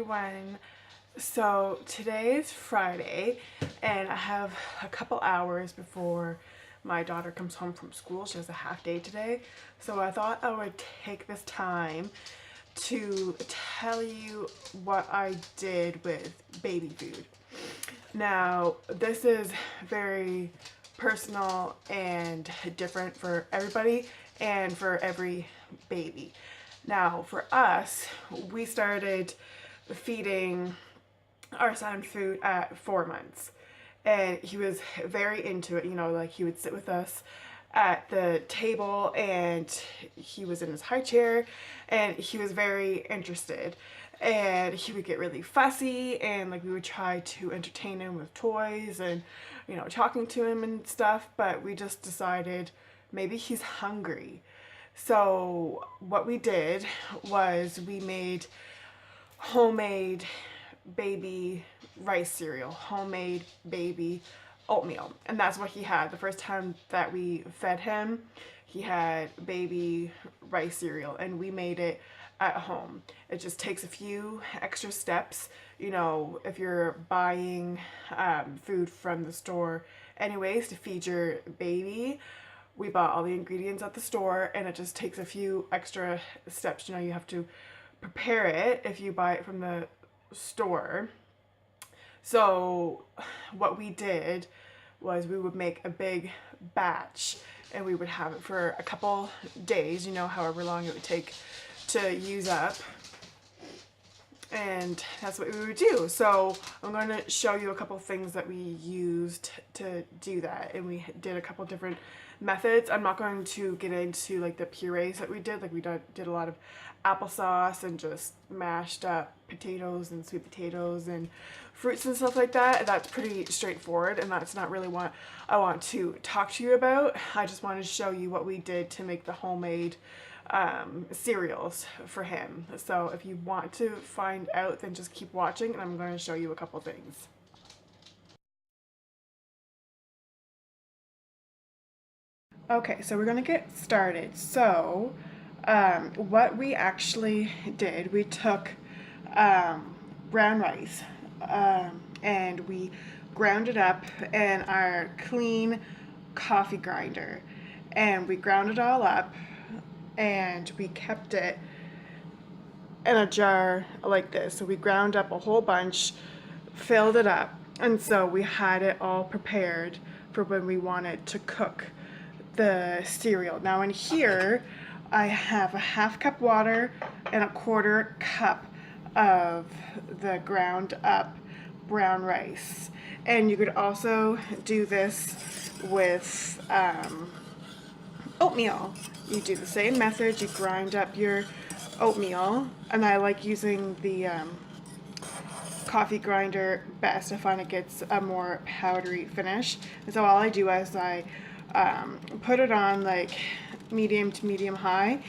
everyone. So today is Friday and I have a couple hours before my daughter comes home from school. She has a half day today. So I thought I would take this time to tell you what I did with baby food. Now, this is very personal and different for everybody and for every baby. Now, for us, we started feeding our son food at 4 months, and he was very into it. You know, like he would sit with us at the table and he was in his high chair and he was very interested, and he would get really fussy, and like we would try to entertain him with toys and, you know, talking to him and stuff, but we just decided maybe he's hungry. So what we did was we made homemade baby rice cereal, homemade baby oatmeal. And that's what he had. The first time that we fed him, he had baby rice cereal, and we made it at home. It just takes a few extra steps. You know, if you're buying food from the store anyways to feed your baby, we bought all the ingredients at the store, and it just takes a few extra steps. You know, you have to prepare it if you buy it from the store. So what we did was we would make a big batch and we would have it for a couple days, you know, however long it would take to use up. And that's what we would do. So I'm going to show you a couple things that we used to do that, and we did a couple different methods. I'm not going to get into like the purees that we did. Like we did a lot of applesauce and just mashed up potatoes and sweet potatoes and fruits and stuff like that. That's pretty straightforward, and that's not really what I want to talk to you about. I just want to show you what we did to make the homemade cereals for him. So if you want to find out, then just keep watching, and I'm going to show you a couple things. Okay, so we're gonna get started. So what we actually did, we took brown rice and we ground it up in our clean coffee grinder, and we ground it all up, and we kept it in a jar like this. So we ground up a whole bunch, filled it up, and so we had it all prepared for when we wanted to cook the cereal. Now in here I have a half cup water and a quarter cup of the ground up brown rice. And you could also do this with oatmeal. You do the same method. You grind up your oatmeal, and I like using the coffee grinder best. I find it gets a more powdery finish. And so all I do is I put it on like medium to medium high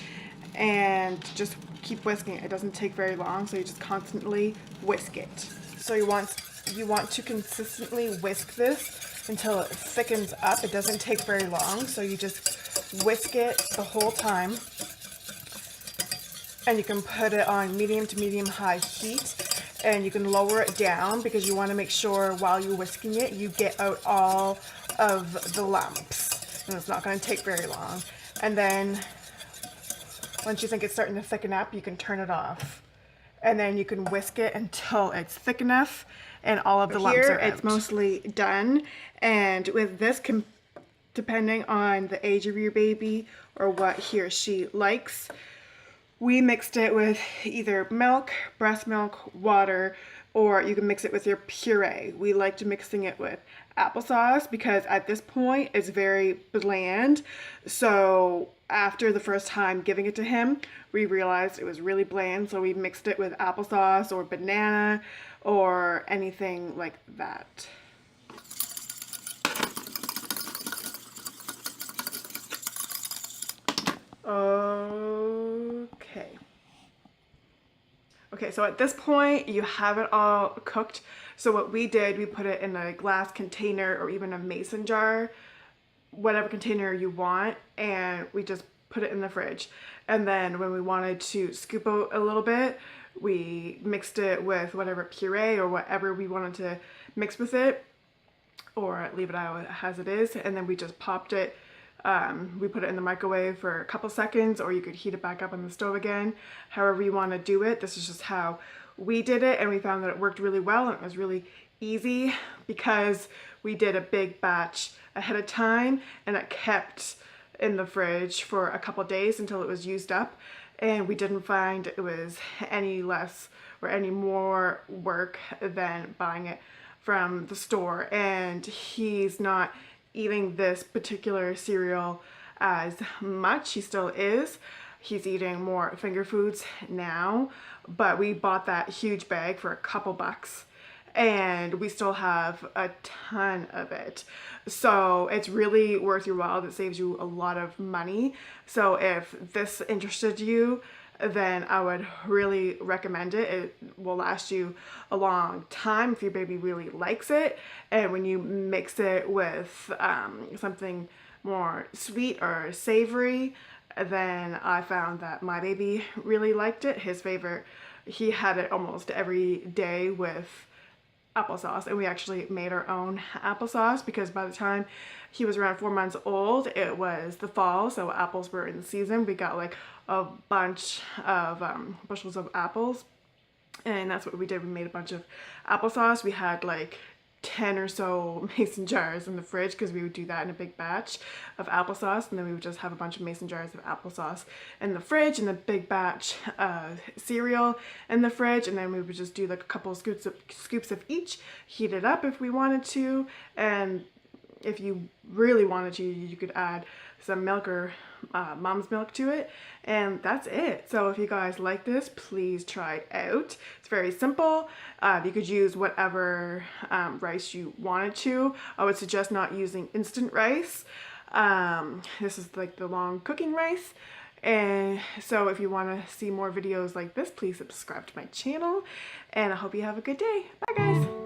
and just keep whisking it. It doesn't take very long, so you just constantly whisk it. So you want to consistently whisk this until it thickens up. It doesn't take very long, so you just whisk it the whole time, and you can put it on medium to medium high heat, and you can lower it down because you want to make sure while you're whisking it you get out all of the lumps, and it's not going to take very long. And then once you think it's starting to thicken up, you can turn it off, and then you can whisk it until it's thick enough and all of the lumps are out. It's mostly done, and with this, depending on the age of your baby or what he or she likes, we mixed it with either milk, breast milk, water, or you can mix it with your puree. We liked mixing it with applesauce because at this point it's very bland. So after the first time giving it to him, we realized it was really bland, so we mixed it with applesauce or banana or anything like that. Okay, so at this point you have it all cooked. So what we did, we put it in a glass container or even a mason jar, whatever container you want, and we just put it in the fridge. And then when we wanted to scoop out a little bit, we mixed it with whatever puree or whatever we wanted to mix with it, or leave it out as it is, and then we just popped it. We put it in the microwave for a couple seconds, or you could heat it back up on the stove again, however you want to do it. This is just how we did it, and we found that it worked really well, and it was really easy because we did a big batch ahead of time, and it kept in the fridge for a couple days until it was used up, and we didn't find it was any less or any more work than buying it from the store. And he's not eating this particular cereal as much. He still is. He's eating more finger foods now, but we bought that huge bag for a couple bucks, and we still have a ton of it. So it's really worth your while. It saves you a lot of money. So if this interested you, then I would really recommend it. It will last you a long time if your baby really likes it. And when you mix it with something more sweet or savory, then I found that my baby really liked it. His favorite, he had it almost every day with applesauce, and we actually made our own applesauce because by the time he was around 4 months old, it was the fall, so apples were in season. We got like a bunch of bushels of apples, and that's what we did. We made a bunch of applesauce. We had like 10 or so mason jars in the fridge because we would do that in a big batch of applesauce, and then we would just have a bunch of mason jars of applesauce in the fridge and a big batch of cereal in the fridge, and then we would just do like a couple of scoops of each, heat it up if we wanted to, and if you really wanted to, you could add some milk or mom's milk to it, and that's it. So if you guys like this, please try it out. It's very simple. You could use whatever rice you wanted to. I would suggest not using instant rice. This is like the long cooking rice. And so if you want to see more videos like this, please subscribe to my channel, and I hope you have a good day. Bye guys.